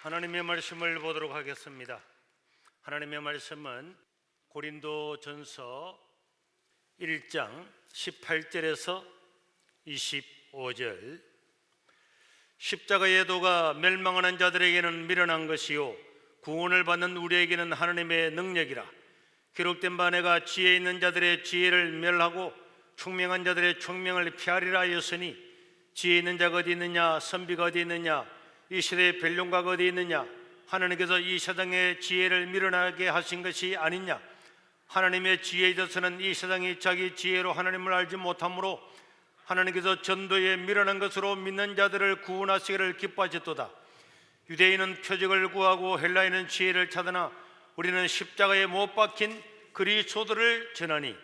하나님의 말씀을 보도록 하겠습니다. 하나님의 말씀은 고린도전서 1장 18절에서 25절. 십자가의 도가 멸망하는 자들에게는 미련한 것이요 구원을 받는 우리에게는 하나님의 능력이라. 기록된 바 내가 지혜 있는 자들의 지혜를 멸하고 총명한 자들의 총명을 피하리라 하였으니, 지혜 있는 자가 어디 있느냐, 선비가 어디 있느냐, 이 시대의 변론가가 어디 있느냐. 하나님께서 이 세상의 지혜를 미련하게 하신 것이 아니냐. 하나님의 지혜에 있어서는 이 세상이 자기 지혜로 하나님을 알지 못하므로 하나님께서 전도에 미련한 것으로 믿는 자들을 구원하시기를 기뻐하셨도다. 유대인은 표적을 구하고 헬라인은 지혜를 찾으나 우리는 십자가에 못 박힌 그리스도를 전하니,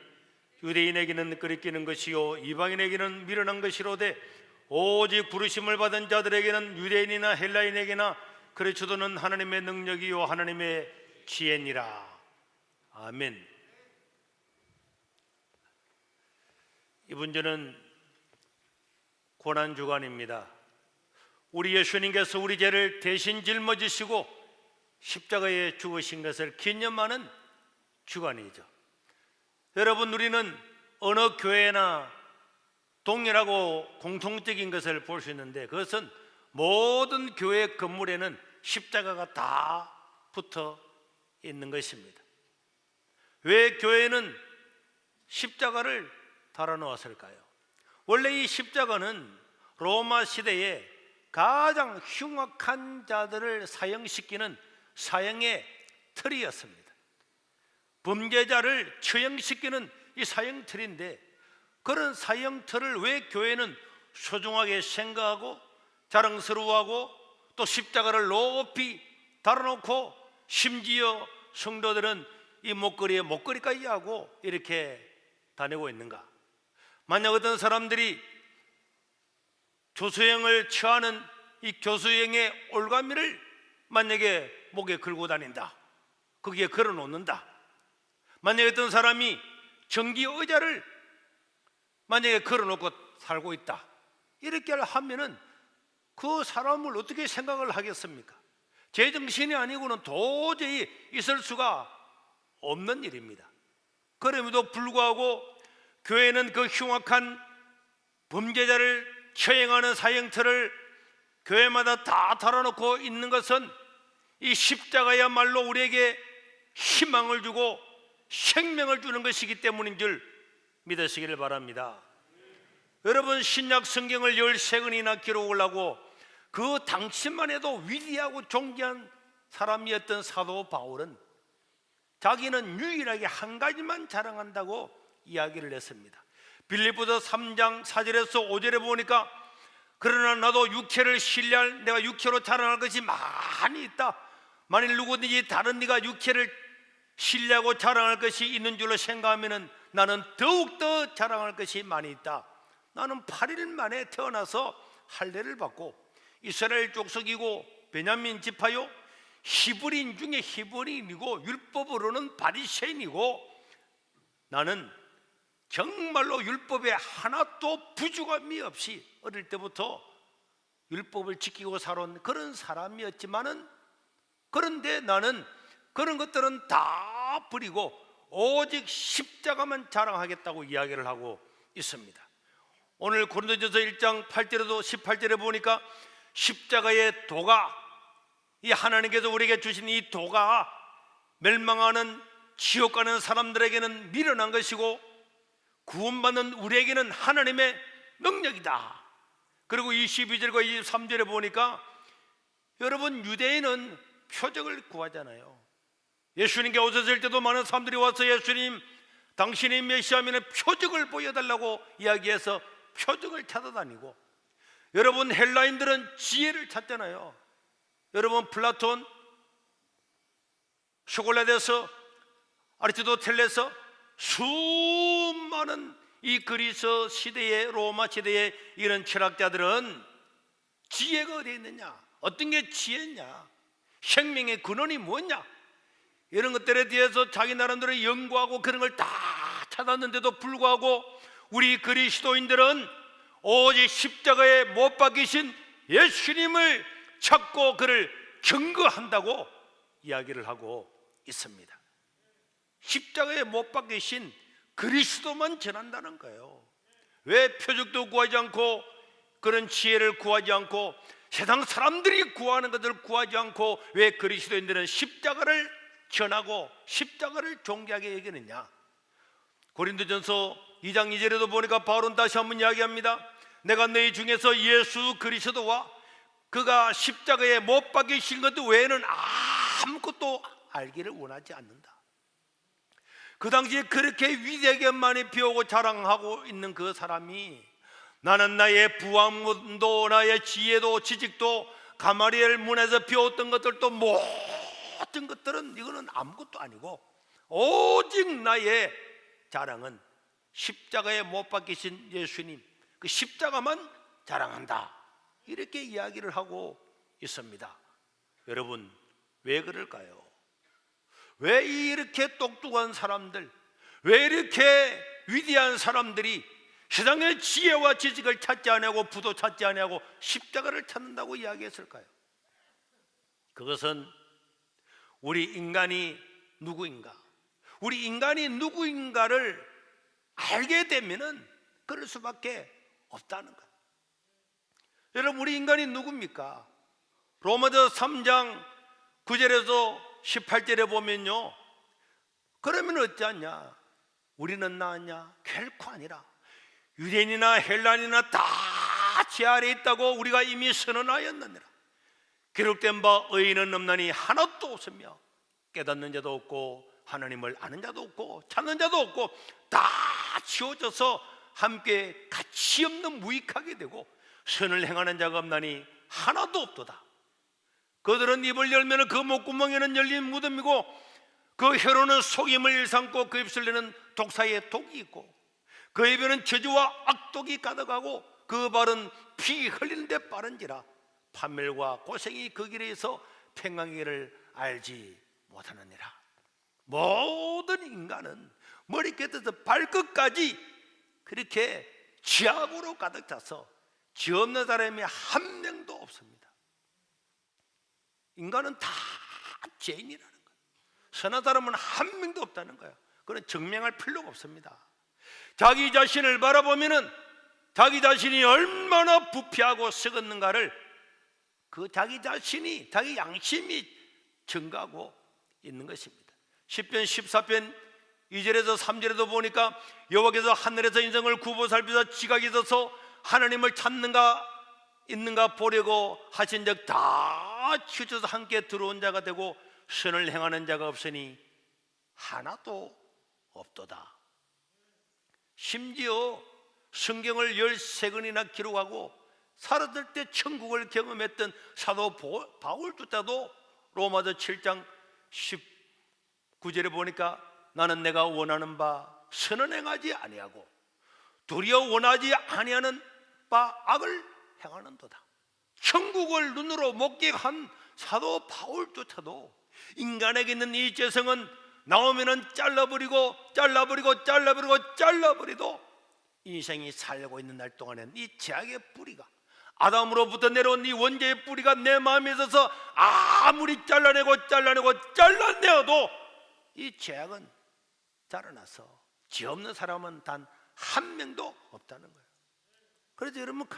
유대인에게는 거리끼는 것이요 이방인에게는 미련한 것이로되 오직 부르심을 받은 자들에게는 유대인이나 헬라인에게나 그리스도는 하나님의 능력이요 하나님의 지혜니라. 아멘. 이번 주는 고난주간입니다. 우리 예수님께서 우리 죄를 대신 짊어지시고 십자가에 죽으신 것을 기념하는 주간이죠. 여러분, 우리는 어느 교회나 동일하고 공통적인 것을 볼 수 있는데, 그것은 모든 교회 건물에는 십자가가 다 붙어 있는 것입니다. 왜 교회는 십자가를 달아놓았을까요? 원래 이 십자가는 로마 시대에 가장 흉악한 자들을 사형시키는 사형의 틀이었습니다. 범죄자를 처형시키는 이 사형틀인데, 그런 사형틀을 왜 교회는 소중하게 생각하고 자랑스러워하고 또 십자가를 높이 달아놓고, 심지어 성도들은 이 목걸이에 목걸이까지 하고 이렇게 다니고 있는가? 만약 어떤 사람들이 교수형을 취하는 이 교수형의 올가미를 만약에 목에 걸고 다닌다, 거기에 걸어 놓는다. 만약에 어떤 사람이 전기 의자를 만약에 걸어 놓고 살고 있다, 이렇게 하면은 그 사람을 어떻게 생각을 하겠습니까? 제정신이 아니고는 도저히 있을 수가 없는 일입니다. 그럼에도 불구하고 교회는 그 흉악한 범죄자를 처형하는 사형틀을 교회마다 다 달아놓고 있는 것은 이 십자가야말로 우리에게 희망을 주고 생명을 주는 것이기 때문인 줄 믿으시기를 바랍니다. 여러분, 신약 성경을 13권이나 기록을 하고 그 당시만 해도 위대하고 존귀한 사람이었던 사도 바울은 자기는 유일하게 한 가지만 자랑한다고 이야기를 했습니다. 빌립보서 3장 4절에서 5절에 보니까, 그러나 나도 육체를 신뢰할, 내가 육체로 자랑할 것이 많이 있다. 만일 누구든지 다른 네가 육체를 신뢰하고 자랑할 것이 있는 줄로 생각하면 나는 더욱더 자랑할 것이 많이 있다. 나는 8일 만에 태어나서 할례를 받고 이스라엘 족속이고 베냐민 지파요, 히브리인 중에 히브리인이고 율법으로는 바리새인이고, 나는 정말로 율법에 하나도 부족함이 없이 어릴 때부터 율법을 지키고 살아온 그런 사람이었지만은, 그런데 나는 그런 것들은 다 버리고 오직 십자가만 자랑하겠다고 이야기를 하고 있습니다. 오늘 고린도전서 1장 8절에도 18절에 보니까 십자가의 도가, 이 하나님께서 우리에게 주신 이 도가 멸망하는 지옥 가는 사람들에게는 미련한 것이고 구원받는 우리에게는 하나님의 능력이다. 그리고 22절과 23절에 보니까, 여러분, 유대인은 표적을 구하잖아요. 예수님께 오셨을 때도 많은 사람들이 와서 예수님, 당신이 메시아면 표적을 보여달라고 이야기해서 표적을 찾아다니고, 여러분, 헬라인들은 지혜를 찾잖아요. 여러분, 플라톤, 소크라테스, 아리스토텔레스, 수많은 이 그리스 시대의, 로마 시대의 이런 철학자들은 지혜가 어디 있느냐, 어떤 게 지혜냐, 생명의 근원이 뭐냐, 이런 것들에 대해서 자기 나름대로 연구하고 그런 걸 다 찾았는데도 불구하고 우리 그리스도인들은 오직 십자가에 못 박히신 예수님을 찾고 그를 경거한다고 이야기를 하고 있습니다. 십자가에 못 박히신 그리스도만 전한다는 거예요. 왜 표적도 구하지 않고 그런 지혜를 구하지 않고 세상 사람들이 구하는 것을 구하지 않고 왜 그리스도인들은 십자가를 전하고 십자가를 존귀하게 여기느냐? 고린도전서 2장 2절에도 보니까 바울은 다시 한번 이야기합니다. 내가 너희 중에서 예수 그리스도와 그가 십자가에 못 박히신 것 외에는 아무것도 알기를 원하지 않는다. 그 당시에 그렇게 위대하게 많이 배우고 자랑하고 있는 그 사람이 나는 나의 부함도 나의 지혜도 지식도 가마리엘 문에서 배웠던 것들도 모든 것들은 이거는 아무것도 아니고 오직 나의 자랑은 십자가에 못 박히신 예수님 그 십자가만 자랑한다, 이렇게 이야기를 하고 있습니다. 여러분, 왜 그럴까요? 왜 이렇게 똑똑한 사람들, 왜 이렇게 위대한 사람들이 세상의 지혜와 지식을 찾지 아니하고 부도 찾지 아니하고 십자가를 찾는다고 이야기했을까요? 그것은 우리 인간이 누구인가, 우리 인간이 누구인가를 알게 되면은 그럴 수밖에 없다는 거예요. 여러분, 우리 인간이 누굽니까? 로마서 3장 9절에서 18절에 보면요, 그러면 어찌하냐? 우리는 나았냐? 결코 아니라 유대인이나 헬란이나 다 제 아래에 있다고 우리가 이미 선언하였느니라. 기록된 바 의인은 없나니 하나도 없으며 깨닫는 자도 없고 하나님을 아는 자도 없고 찾는 자도 없고 다 치워져서 함께 가치 없는 무익하게 되고 선을 행하는 자가 없나니 하나도 없도다. 그들은 입을 열면 그 목구멍에는 열린 무덤이고 그 혀로는 속임을 일삼고 그 입술에는 독사의 독이 있고 그 입에는 저주와 악독이 가득하고 그 발은 피 흘리는 데 빠른지라 판멸과 고생이 그 길에서 평강이를 알지 못하느니라. 모든 인간은 머리끝에서 발끝까지 그렇게 죄악으로 가득 차서 죄 없는 사람이 한 명도 없습니다. 인간은 다 죄인이라는 거예요. 선한 사람은 한 명도 없다는 거예요. 그건 증명할 필요가 없습니다. 자기 자신을 바라보면은 자기 자신이 얼마나 부패하고 썩었는가를 그 자기 자신이, 자기 양심이 증가하고 있는 것입니다. 시편 14편 2절에서 3절에도 보니까 여호와께서 하늘에서 인생을 구보 살피사 지각이 있어서 하나님을 찾는가 있는가 보려고 하신 적 다 치우쳐서 함께 들어온 자가 되고 선을 행하는 자가 없으니 하나도 없도다. 심지어 성경을 13권이나 기록하고 살았을 때 천국을 경험했던 사도 바울조차도 로마서 7장 19절에 보니까 나는 내가 원하는 바 선은 행하지 아니하고 도리어 원하지 아니하는 바 악을 행하는도다. 천국을 눈으로 목격한 사도 바울조차도 인간에게 있는 이 죄성은 나오면은 잘라버리고 인생이 살고 있는 날 동안엔 이 죄악의 뿌리가 아담으로부터 내려온 이 원죄의 뿌리가 내 마음에 있어서 아무리 잘라내어도 이 죄악은 자라나서 죄 없는 사람은 단 한 명도 없다는 거예요. 그래서 여러분,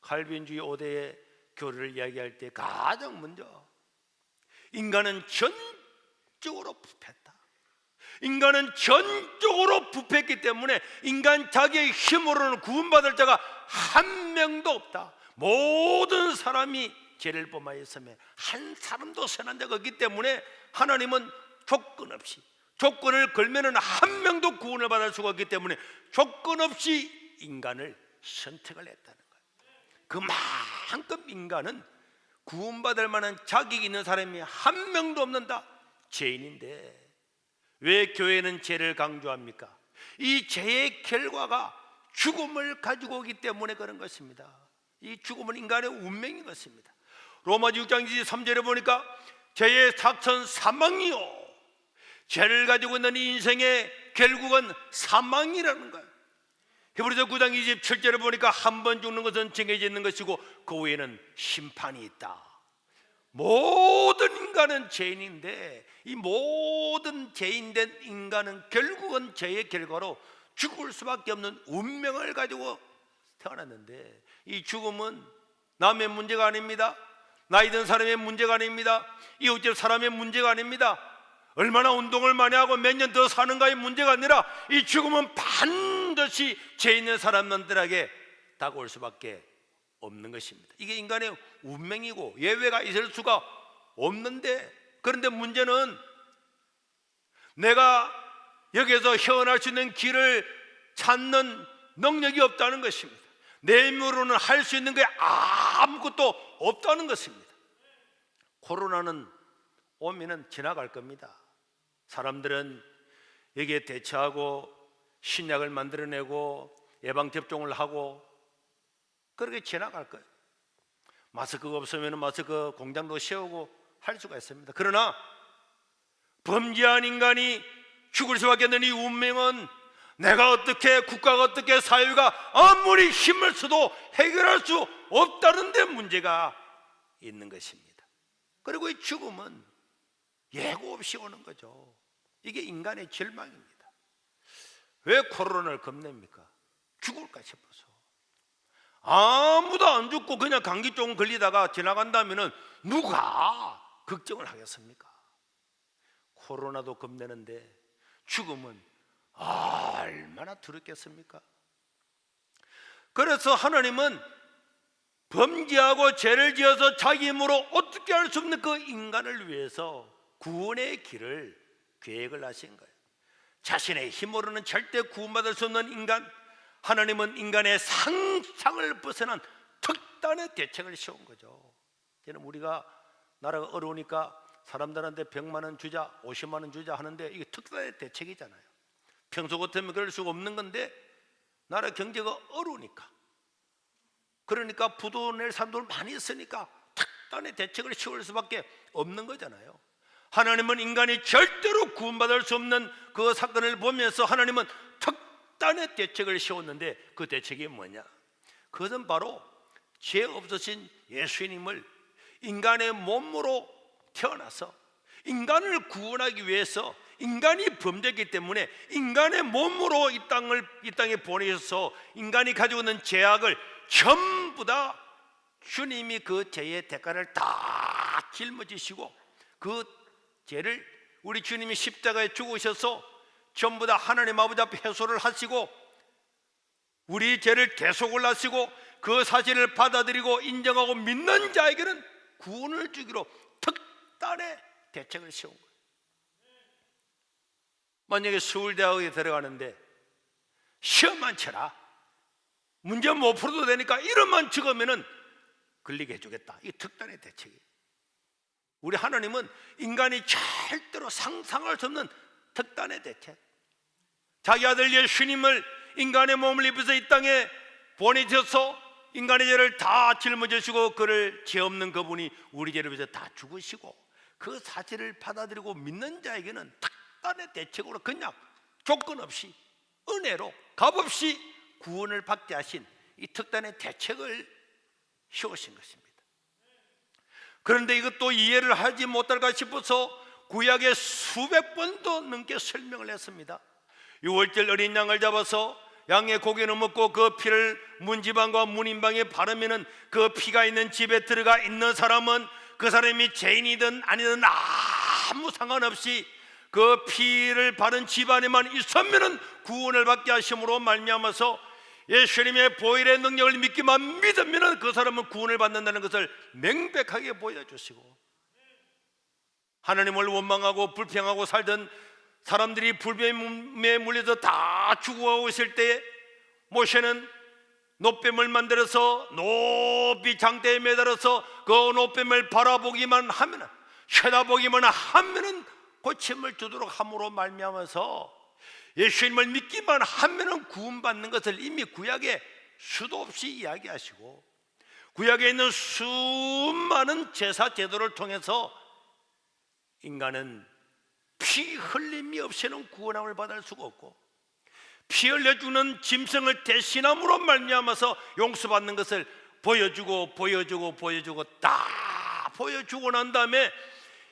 칼빈주의 5대의 교리를 이야기할 때 가장 먼저 인간은 전적으로 부패했다. 인간은 전적으로 부패했기 때문에 인간 자기의 힘으로는 구원받을 자가 한 명도 없다. 모든 사람이 죄를 범하였으며 한 사람도 선한 자가 없기 때문에 하나님은 조건 없이, 조건을 걸면은 한 명도 구원을 받을 수가 없기 때문에 조건 없이 인간을 선택을 했다는 거예요. 그만큼 인간은 구원받을 만한 자격이 있는 사람이 한 명도 없는다. 죄인인데 왜 교회는 죄를 강조합니까? 이 죄의 결과가 죽음을 가지고 오기 때문에 그런 것입니다. 이 죽음은 인간의 운명인 것입니다. 로마서 6장 23절에 보니까 죄의 삭선 사망이요, 죄를 가지고 있는 이 인생의 결국은 사망이라는 거예요. 히브리서 9장 27절에 보니까 한 번 죽는 것은 정해져 있는 것이고 그 후에는 심판이 있다. 모든 인간은 죄인인데 이 모든 죄인된 인간은 결국은 죄의 결과로 죽을 수밖에 없는 운명을 가지고 태어났는데, 이 죽음은 남의 문제가 아닙니다. 나이 든 사람의 문제가 아닙니다. 이웃집 사람의 문제가 아닙니다. 얼마나 운동을 많이 하고 몇 년 더 사는가의 문제가 아니라 이 죽음은 반드시 죄 있는 사람들에게 다가올 수밖에 없는 것입니다. 이게 인간의 운명이고 예외가 있을 수가 없는데, 그런데 문제는 내가 여기에서 헤어날 수 있는 길을 찾는 능력이 없다는 것입니다. 내 힘으로는 할 수 있는 게 아무것도 없다는 것입니다. 코로나는 오면은 지나갈 겁니다. 사람들은 여기에 대처하고 신약을 만들어내고 예방접종을 하고 그렇게 지나갈 거예요. 마스크가 없으면 마스크 공장도 세우고 할 수가 있습니다. 그러나 범죄한 인간이 죽을 수밖에 없는 이 운명은 내가 어떻게, 국가가 어떻게, 사회가 아무리 힘을 써도 해결할 수 없다는 데 문제가 있는 것입니다. 그리고 이 죽음은 예고 없이 오는 거죠. 이게 인간의 절망입니다. 왜 코로나를 겁냅니까? 죽을까 싶어서. 아무도 안 죽고 그냥 감기 조금 걸리다가 지나간다면 누가 걱정을 하겠습니까? 코로나도 겁내는데 죽음은 얼마나 두렵겠습니까? 그래서 하나님은 범죄하고 죄를 지어서 자기 힘으로 어떻게 할 수 없는 그 인간을 위해서 구원의 길을 계획을 하신 거예요. 자신의 힘으로는 절대 구원받을 수 없는 인간, 하나님은 인간의 상상을 벗어난 특단의 대책을 세운 거죠. 저는 우리가 나라가 어려우니까 사람들한테 100만 원 주자, 50만 원 주자 하는데 이게 특단의 대책이잖아요. 평소 같으면 그럴 수가 없는 건데 나라 경제가 어려우니까, 그러니까 부도 낼 사람들 많이 있으니까 특단의 대책을 세울 수밖에 없는 거잖아요. 하나님은 인간이 절대로 구원받을 수 없는 그 사건을 보면서 하나님은 특단의 대책을 세웠는데 그 대책이 뭐냐? 그것은 바로 죄 없으신 예수님을 인간의 몸으로 태어나서 인간을 구원하기 위해서, 인간이 범죄했기 때문에 인간의 몸으로 이 땅에 보내셔서 인간이 가지고 있는 죄악을 전부 다 주님이 그 죄의 대가를 다 짊어지시고 그 죄를 우리 주님이 십자가에 죽으셔서 전부 다 하나님 아버지 앞에 해소를 하시고 우리 죄를 대속을 하시고 그 사실을 받아들이고 인정하고 믿는 자에게는 구원을 주기로 특단의 대책을 세운 거예요. 만약에 서울대학에 들어가는데 시험만 쳐라, 문제 못 풀어도 되니까 이름만 적으면은 걸리게 해주겠다. 이게 특단의 대책이에요. 우리 하나님은 인간이 절대로 상상할 수 없는 특단의 대책, 자기 아들 예수님을 인간의 몸을 입혀서 이 땅에 보내셔서 인간의 죄를 다 짊어지시고 그를 죄 없는 그분이 우리 죄를 위해서 다 죽으시고 그 사실을 받아들이고 믿는 자에게는 특단의 대책으로 그냥 조건 없이 은혜로 값없이 구원을 받게 하신 이 특단의 대책을 세우신 것입니다. 그런데 이것도 이해를 하지 못할까 싶어서 구약에 수백 번도 넘게 설명을 했습니다. 6월절 어린 양을 잡아서 양의 고기를 먹고 그 피를 문지방과 문인방에 바르면은 그 피가 있는 집에 들어가 있는 사람은 그 사람이 죄인이든 아니든 아무 상관없이 그 피를 바른 집안에만 있으면은 구원을 받게 하심으로 말미암아서 예수님의 보혈의 능력을 믿기만 믿으면은 그 사람은 구원을 받는다는 것을 명백하게 보여주시고, 하나님을 원망하고 불평하고 살던 사람들이 불뱀에 물려서 다 죽어가고 있을 때에 모세는 놋뱀을 만들어서 높이 장대에 매달아서 그 놋뱀을 바라보기만 하면은, 쳐다보기만 하면은 고침을 주도록 함으로 말미암아서 예수님을 믿기만 하면은 구원받는 것을 이미 구약에 수도 없이 이야기하시고 구약에 있는 수많은 제사 제도를 통해서 인간은 피 흘림이 없이는 구원함을 받을 수가 없고 피 흘려 죽는 짐승을 대신함으로 말미암아서 용서받는 것을 보여주고 다 보여주고 난 다음에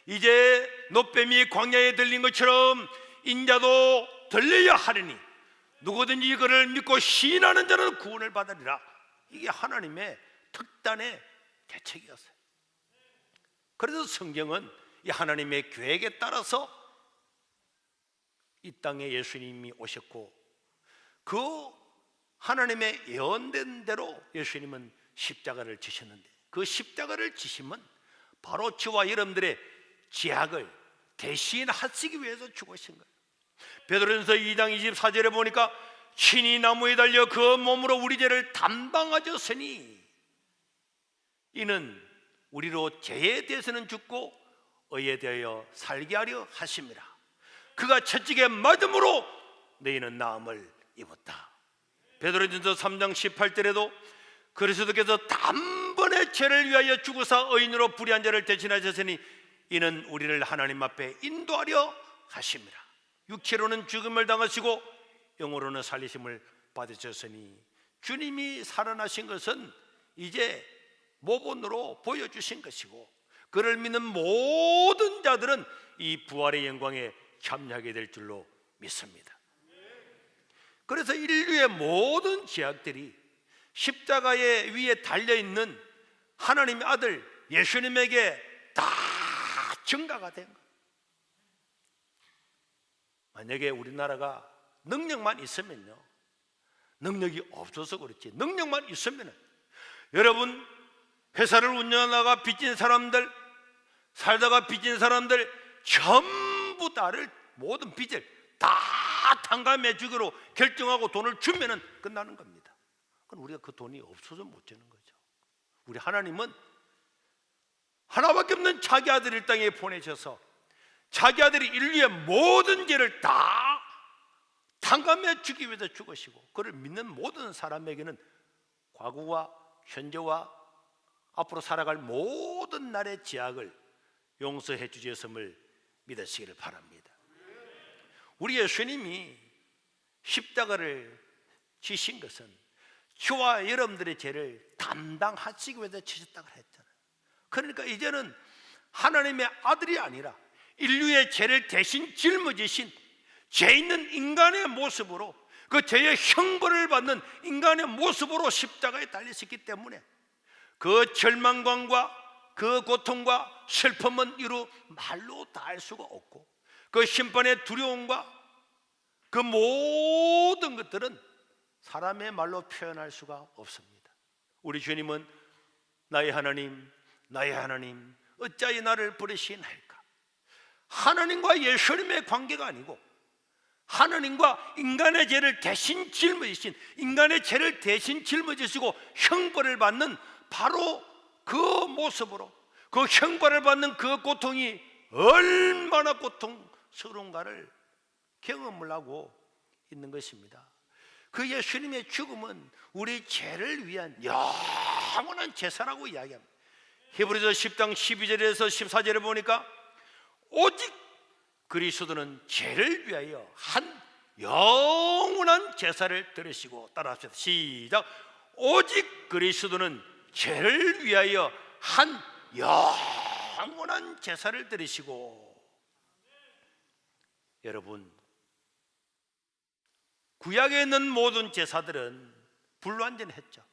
이제 노뱀이 광야에 들린 것처럼 인자도 들려야 하리니 누구든지 이거를 믿고 시인하는 자는 구원을 받으리라. 이게 하나님의 특단의 대책이었어요. 그래서 성경은 이 하나님의 계획에 따라서 이 땅에 예수님이 오셨고 그 하나님의 예언된 대로 예수님은 십자가를 지셨는데 그 십자가를 지심은 바로 저와 여러분들의 죄악을 대신하시기 위해서 죽으신 거예요. 베드로전서 2장 24절에 보니까 친히 나무에 달려 그 몸으로 우리 죄를 담당하셨으니 이는 우리로 죄에 대해서는 죽고 의에 대하여 살게 하려 하심이라. 그가 채찍에 맞음으로 너희는 나음을 입었다. 베드로전서 3장 18절에도 그리스도께서 단번에 죄를 위하여 죽으사 의인으로 불의한 자를 대신하셨으니 이는 우리를 하나님 앞에 인도하려 하심이라. 육체로는 죽음을 당하시고 영으로는 살리심을 받으셨으니 주님이 살아나신 것은 이제 모본으로 보여주신 것이고 그를 믿는 모든 자들은 이 부활의 영광에 참여하게 될 줄로 믿습니다. 그래서 인류의 모든 죄악들이 십자가의 위에 달려있는 하나님의 아들 예수님에게 다 증가가 된 거예요. 만약에 우리나라가 능력만 있으면요, 능력이 없어서 그렇지 능력만 있으면 여러분 회사를 운영하다가 빚진 사람들, 살다가 빚진 사람들 전부 다를 모든 빚을 다 탕감해 주기로 결정하고 돈을 주면은 끝나는 겁니다. 그럼 우리가 그 돈이 없어서 못 주는 거죠. 우리 하나님은 하나밖에 없는 자기 아들을 땅에 보내셔서 자기 아들이 인류의 모든 죄를 다 탕감해 주기 위해서 죽으시고 그를 믿는 모든 사람에게는 과거와 현재와 앞으로 살아갈 모든 날의 죄악을 용서해 주셨음을 믿으시기를 바랍니다. 우리 예수님이 십자가를 지신 것은 저와 여러분들의 죄를 담당하시기 위해서 지셨다고 했잖아요. 그러니까 이제는 하나님의 아들이 아니라 인류의 죄를 대신 짊어지신 죄 있는 인간의 모습으로 그 죄의 형벌을 받는 인간의 모습으로 십자가에 달리셨기 때문에 그 절망감과 그 고통과 슬픔은 이루 말로 다 할 수가 없고 그 심판의 두려움과 그 모든 것들은 사람의 말로 표현할 수가 없습니다. 우리 주님은 나의 하나님, 나의 하나님, 어찌하여 나를 버리시나이까? 하나님과 예수님의 관계가 아니고 하나님과 인간의 죄를 대신 짊어지신, 인간의 죄를 대신 짊어지시고 형벌을 받는 바로 그 모습으로 그 형벌을 받는 그 고통이 얼마나 고통스러운가를 경험을 하고 있는 것입니다. 그 예수님의 죽음은 우리 죄를 위한 영원한 제사라고 이야기합니다. 히브리서 10장 12절에서 14절에 보니까 오직 그리스도는 죄를 위하여 한 영원한 제사를 드리시고, 따라합시다. 시작. 오직 그리스도는 죄를 위하여 한 영원한 제사를 드리시고. 여러분, 구약에 있는 모든 제사들은 불완전했죠.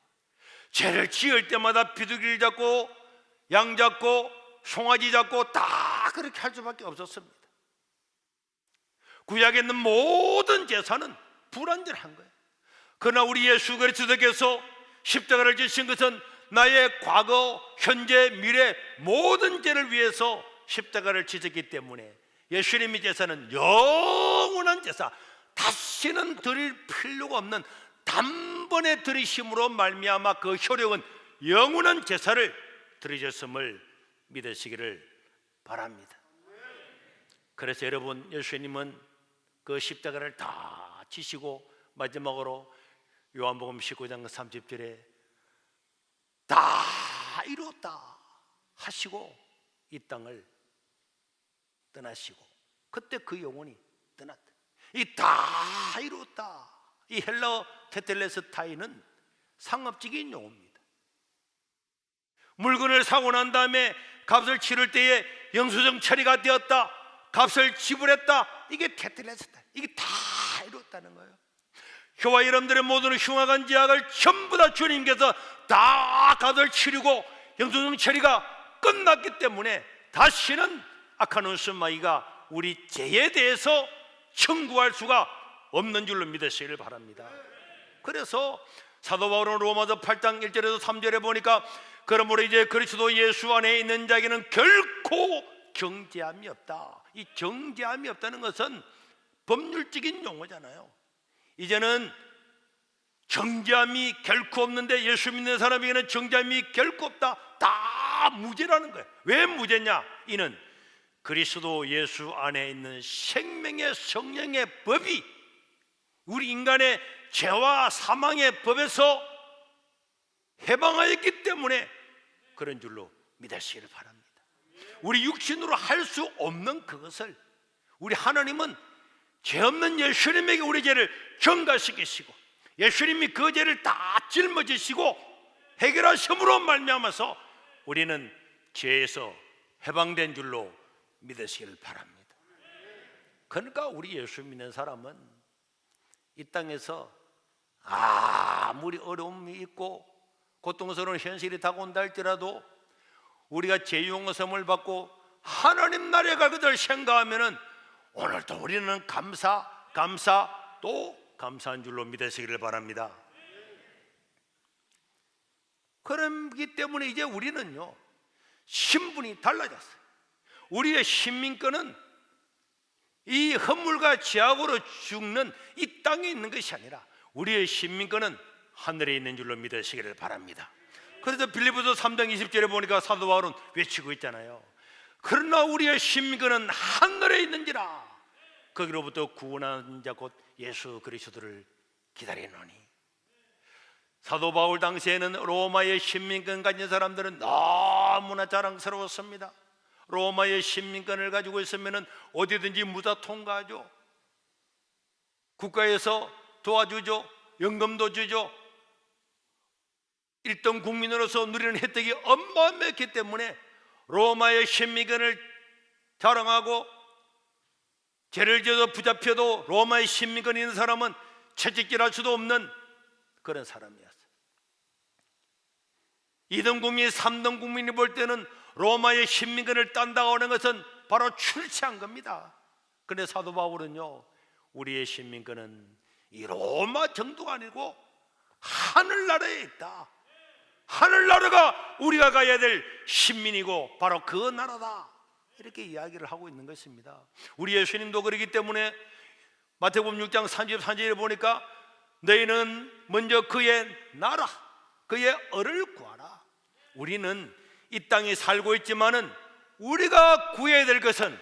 죄를 지을 때마다 비둘기를 잡고 양 잡고 송아지 잡고 다 그렇게 할 수밖에 없었습니다. 구약에 있는 모든 제사는 불완전한 거예요. 그러나 우리 예수 그리스도께서 십자가를 지신 것은 나의 과거, 현재, 미래 모든 죄를 위해서 십자가를 지셨기 때문에 예수님의 제사는 영원한 제사, 다시는 드릴 필요가 없는 단번에 드리심으로 말미암아 그 효력은 영원한 제사를 드리셨음을 믿으시기를 바랍니다. 그래서 여러분, 예수님은 그 십자가를 다 지시고 마지막으로 요한복음 19장 30절에 다 이루었다 하시고 이 땅을 떠나시고, 그때 그 영혼이 떠났다. 이 다 이루었다, 이 헬라어 테텔레스타이는 상업적인 용어입니다. 물건을 사고 난 다음에 값을 치를 때에 영수증 처리가 되었다, 값을 지불했다, 이게 테틀레스다. 이게 다 이뤘다는 거예요. 저와 여러분들의 모든 흉악한 죄악을 전부 다 주님께서 다 값을 치르고 영수증 처리가 끝났기 때문에 다시는 악한 원수마귀가 우리 죄에 대해서 청구할 수가 없는 줄로 믿으시기를 바랍니다. 그래서 사도 바울은 로마서 8장 1절에서 3절에 보니까 그러므로 이제 그리스도 예수 안에 있는 자에게는 결코 정죄함이 없다. 이 정죄함이 없다는 것은 법률적인 용어잖아요. 이제는 정죄함이 결코 없는데 예수 믿는 사람에게는 정죄함이 결코 없다. 다 무죄라는 거예요. 왜 무죄냐? 이는 그리스도 예수 안에 있는 생명의 성령의 법이 우리 인간의 죄와 사망의 법에서 해방하였기 때문에 그런 줄로 믿으시기를 바랍니다. 우리 육신으로 할 수 없는 그것을 우리 하나님은 죄 없는 예수님에게 우리 죄를 전가시키시고 예수님이 그 죄를 다 짊어지시고 해결하심으로 말미암아서 우리는 죄에서 해방된 줄로 믿으시기를 바랍니다. 그러니까 우리 예수 믿는 사람은 이 땅에서 아무리 어려움이 있고 고통스러운 현실이 다가온다 할지라도 우리가 죄 용서함을 받고 하나님 나라에 갈 것을 생각하면은 오늘도 우리는 감사 또 감사한 줄로 믿으시기를 바랍니다. 그렇기 때문에 이제 우리는요 신분이 달라졌어요. 우리의 신민권은 이 허물과 죄악으로 죽는 이 땅에 있는 것이 아니라 우리의 신민권은 하늘에 있는 줄로 믿으시기를 바랍니다. 그래서 빌립보서 3장 20절에 보니까 사도 바울은 외치고 있잖아요. 그러나 우리의 신민권은 하늘에 있는지라 거기로부터 구원하는 자 곧 예수 그리스도를 기다리노니. 사도 바울 당시에는 로마의 신민권 가진 사람들은 너무나 자랑스러웠습니다. 로마의 신민권을 가지고 있으면 어디든지 무사 통과하죠. 국가에서 도와주죠. 연금도 주죠. 1등 국민으로서 누리는 혜택이 어마어마했기 때문에 로마의 신민권을 자랑하고 죄를 지어서 붙잡혀도 로마의 신민권이 있는 사람은 채찍질할 수도 없는 그런 사람이었어요. 2등 국민, 3등 국민이 볼 때는 로마의 신민권을 딴다고 하는 것은 바로 출세한 겁니다. 그런데 사도 바울은요 우리의 신민권은 이 로마 정도가 아니고 하늘나라에 있다. 하늘나라가 우리가 가야 될 신민이고 바로 그 나라다. 이렇게 이야기를 하고 있는 것입니다. 우리 예수님도 그러기 때문에 마태복음 6장 33절에 보니까 너희는 먼저 그의 나라, 그의 을을 구하라. 우리는 이 땅에 살고 있지만은 우리가 구해야 될 것은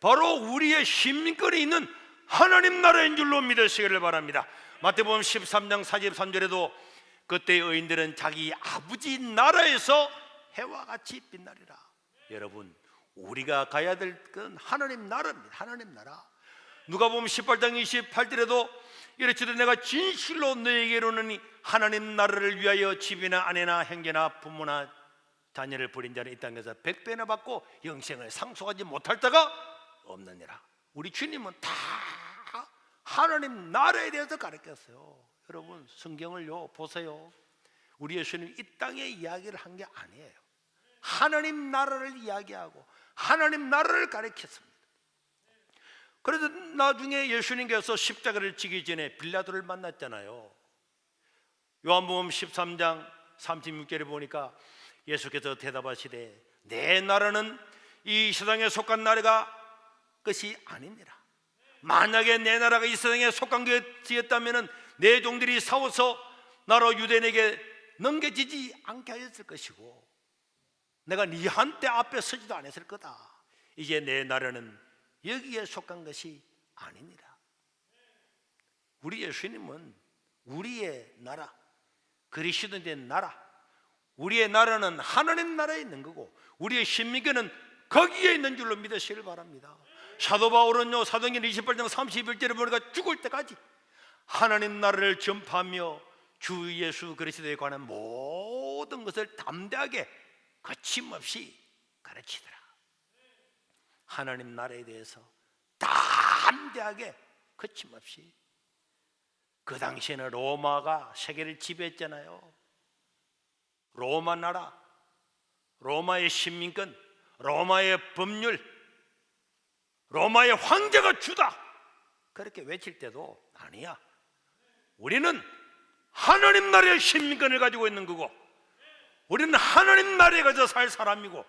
바로 우리의 신민권이 있는 하나님 나라인 줄로 믿으시기를 바랍니다. 마태복음 13장 43절에도 그때 의인들은 자기 아버지 나라에서 해와 같이 빛나리라. 여러분 우리가 가야 될 건 하나님 나라입니다. 하나님 나라. 누가복음 18장 28절에도 이르시되 내가 진실로 너에게 이르노니 하나님 나라를 위하여 집이나 아내나 형제나 부모나 자녀를 버린 자는 이 땅에서 100배나 받고 영생을 상속하지 못할 자가 없느니라. 우리 주님은 다 하나님 나라에 대해서 가르쳤어요. 여러분 성경을요 보세요. 우리 예수님 이 땅의 이야기를 한 게 아니에요. 하나님 나라를 이야기하고 하나님 나라를 가르쳤습니다. 그래서 나중에 예수님께서 십자가를 지기 전에 빌라도를 만났잖아요. 요한복음 13장 36절에 보니까 예수께서 대답하시되 내 나라는 이 세상에 속한 나라가 것이 아니니라. 만약에 내 나라가 이 세상에 속한 것이었다면 내 종들이 싸워서 나로 유대인에게 넘겨지지 않게 하였을 것이고 내가 네 한때 앞에 서지도 않았을 거다. 이제 내 나라는 여기에 속한 것이 아니니라. 우리 예수님은 우리의 나라, 그리스도의 나라, 우리의 나라는 하나님 나라에 있는 거고 우리의 신민권은 거기에 있는 줄로 믿으시길 바랍니다. 사도 바울은요 사도행전 28장 31절에 보니까 죽을 때까지 하나님 나라를 전파하며 주 예수 그리스도에 관한 모든 것을 담대하게 거침없이 가르치더라. 하나님 나라에 대해서 담대하게 거침없이. 그 당시에는 로마가 세계를 지배했잖아요. 로마 나라, 로마의 시민권, 로마의 법률, 로마의 황제가 주다, 그렇게 외칠 때도 아니야, 우리는 하나님 나라의 시민권을 가지고 있는 거고, 우리는 하나님 나라에 가서 살 사람이고,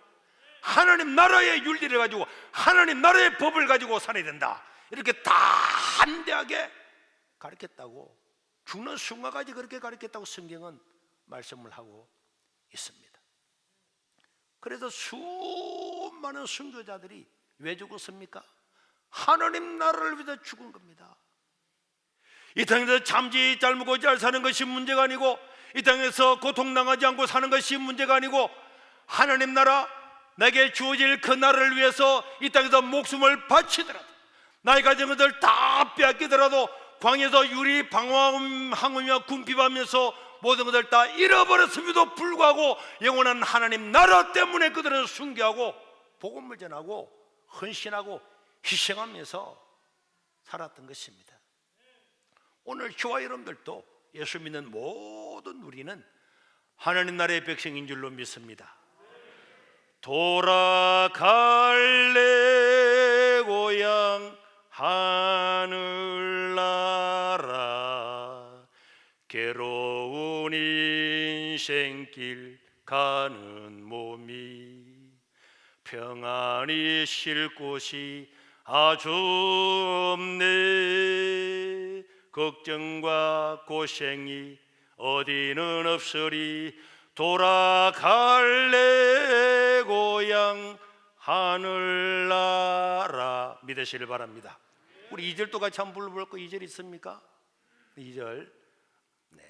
하나님 나라의 윤리를 가지고, 하나님 나라의 법을 가지고 살아야 된다, 이렇게 담대하게 가르쳤다고, 죽는 순간까지 그렇게 가르쳤다고 성경은 말씀을 하고 있습니다. 그래서 수많은 순교자들이 왜 죽었습니까? 하나님 나라를 위해서 죽은 겁니다. 이 땅에서 잠시 짧고 잘 사는 것이 문제가 아니고, 이 땅에서 고통당하지 않고 사는 것이 문제가 아니고, 하나님 나라, 내게 주어질 그 나라를 위해서 이 땅에서 목숨을 바치더라도, 나의 가정들 다 빼앗기더라도, 광야에서 유리 방황하며 궁핍하면서 모든 것을 다 잃어버렸음에도 불구하고 영원한 하나님 나라 때문에 그들을 순교하고 복음을 전하고 헌신하고 희생하면서 살았던 것입니다. 오늘 저와 여러분들도 예수 믿는 모든 우리는 하나님 나라의 백성인 줄로 믿습니다. 돌아갈래 고향 하늘나라, 괴로운 인생길 가는 몸이 평안히 쉴 곳이 아주 없네. 걱정과 고생이 어디는 없으리. 돌아갈래 고향 하늘나라. 믿으시길 바랍니다. 우리 2절도 같이 한번 불러볼 거 2절 있습니까? 2절. 네.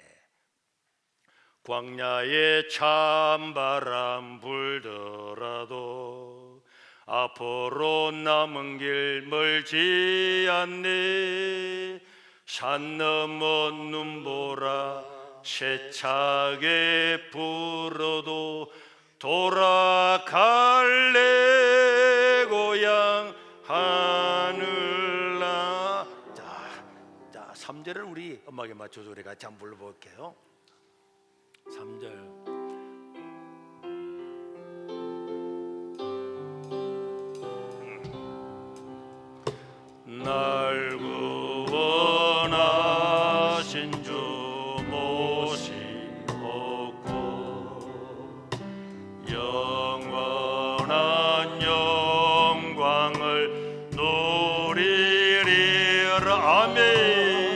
광야에 찬바람 불더라도 앞으로 남은 길 멀지 않네. 산 넘어 눈보라 세차게 불어도 돌아갈래 고향 하늘나. 자, 3절을 우리 음악에 맞춰서 우리 같이 한번 불러볼게요. 3절. 날 구원하신 주 모시옵고 영원한 영광을 누리리라. 아멘.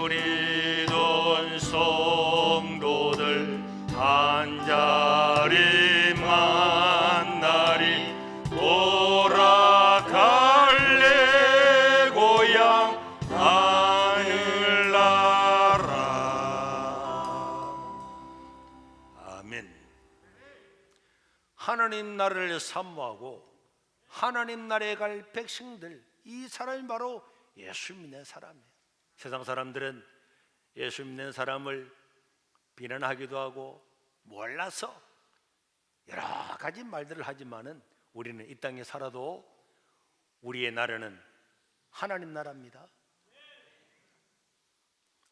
그리던 성도들 한자리 만나리. 돌아갈래 고향 하늘나라. 아멘. 하나님 나라를 사모하고 하나님 나라에 갈 백성들, 이 사람이 바로 예수 믿는 사람이에요. 세상 사람들은 예수 믿는 사람을 비난하기도 하고 몰라서 여러 가지 말들을 하지만은 우리는 이 땅에 살아도 우리의 나라는 하나님 나라입니다.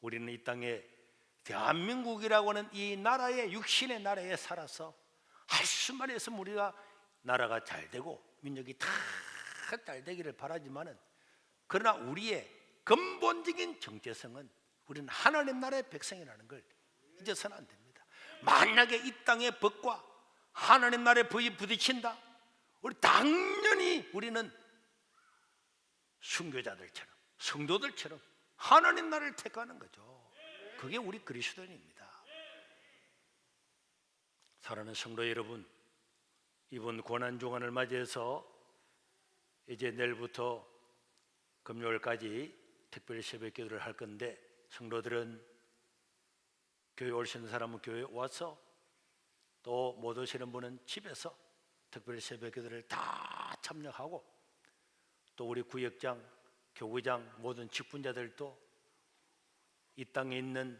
우리는 이 땅에 대한민국이라고 하는 이 나라의 육신의 나라에 살아서 할 수만 있으면 우리가 나라가 잘 되고 민족이 다 잘 되기를 바라지만은, 그러나 우리의 근본적인 정체성은 우리는 하나님 나라의 백성이라는 걸 잊어서는 안 됩니다. 만약에 이 땅의 법과 하나님 나라의 법이 부딪힌다, 우리 당연히 우리는 순교자들처럼 성도들처럼 하나님 나라를 택하는 거죠. 그게 우리 그리스도인입니다. 사랑하는 성도 여러분, 이번 고난주간을 맞이해서 이제 내일부터 금요일까지 특별 새벽 기도를 할 건데, 성도들은 교회 올 수 있는 사람은 교회에 와서, 또 못 오시는 분은 집에서 특별 새벽 기도를 다 참여하고, 또 우리 구역장, 교구장 모든 직분자들도 이 땅에 있는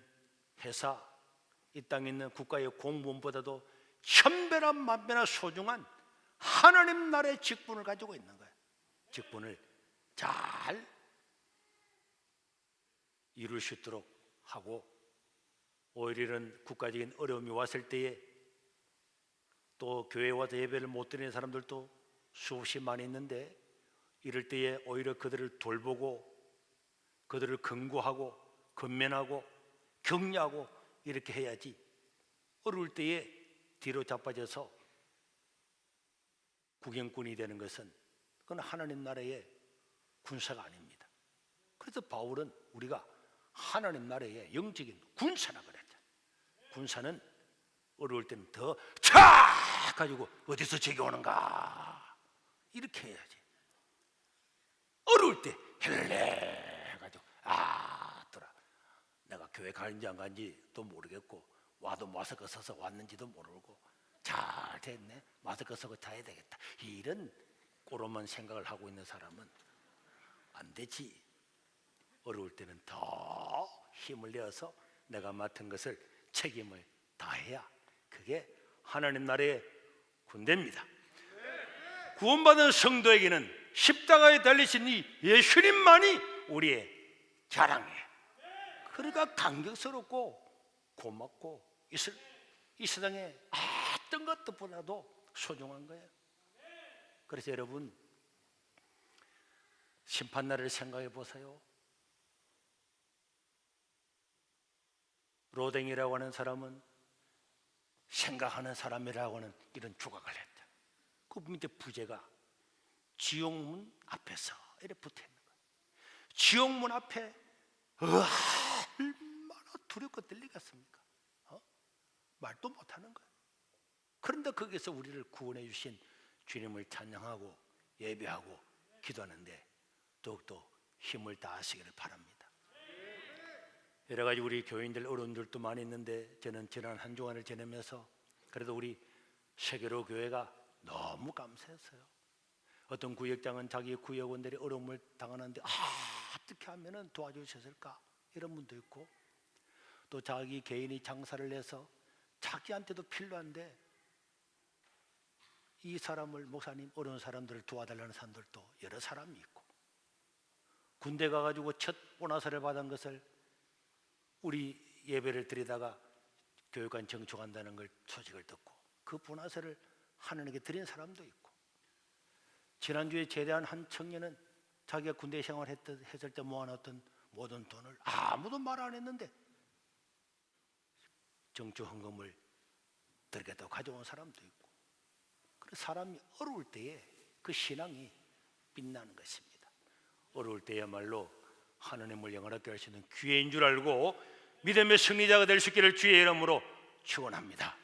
회사, 이 땅에 있는 국가의 공무원보다도 천배나 만배나 소중한 하나님 나라의 직분을 가지고 있는 거예요. 직분을 잘 이룰 수 있도록 하고, 오히려 이런 국가적인 어려움이 왔을 때에 또 교회에 와서 예배를 못 드리는 사람들도 수없이 많이 있는데, 이럴 때에 오히려 그들을 돌보고 그들을 근구하고 건면하고 격려하고 이렇게 해야지, 어려울 때에 뒤로 자빠져서 구경꾼이 되는 것은 그건 하나님 나라의 군사가 아닙니다. 그래서 바울은 우리가 하나님 나라의 영적인 군사라 그랬잖아요. 군사는 어려울 때는 더 촥 가지고 어디서 제게 오는가 이렇게 해야지. 어려울 때 헬레 해가지고 더라, 내가 교회 가는지 안 가는지 또 모르겠고 와도 마스크 써서 왔는지도 모르고 잘 됐네, 마스크 쓰고 자야 되겠다, 이런 꼬로만 생각을 하고 있는 사람은 안 되지. 어려울 때는 더 힘을 내어서 내가 맡은 것을 책임을 다해야 그게 하나님 나라의 군대입니다. 구원받은 성도에게는 십자가에 달리신 이 예수님만이 우리의 자랑이에요. 그러니까 감격스럽고 고맙고 이 세상에 어떤 것보다도 소중한 거예요. 그래서 여러분, 심판날을 생각해 보세요. 로댕이라고 하는 사람은 생각하는 사람이라고 하는 이런 조각을 했다. 그 밑에 부제가 지옥문 앞에서 이렇게 붙어 있는 거예요. 지옥문 앞에 얼마나 두렵고 떨리겠습니까? 말도 못하는 거예요. 그런데 거기서 우리를 구원해 주신 주님을 찬양하고 예배하고 기도하는데 더욱더 힘을 다하시기를 바랍니다. 여러 가지 우리 교인들 어려운 줄도 많이 있는데, 저는 지난 한 주간을 지내면서 그래도 우리 세계로 교회가 너무 감사했어요. 어떤 구역장은 자기 구역원들이 어려움을 당하는데 어떻게 하면 도와주셨을까, 이런 분도 있고, 또 자기 개인이 장사를 해서 자기한테도 필요한데 이 사람을, 목사님 어려운 사람들을 도와달라는 사람들도 여러 사람이 있고, 군대 가가지고 첫 보너스를 받은 것을 우리 예배를 드리다가 교육관 정촉한다는 걸 소식을 듣고 그 보너스를 하나님께 드린 사람도 있고, 지난주에 제대한 한 청년은 자기가 군대 생활했을 때 모아놨던 모든 돈을 아무도 말 안 했는데 정초 헌금을 드리겠다고 가져온 사람도 있고, 그래서 사람이 어려울 때에 그 신앙이 빛나는 것입니다. 어려울 때야말로 하나님을 영원하게 할 수 있는 기회인 줄 알고 믿음의 승리자가 될 수 있기를 주의 이름으로 축원합니다.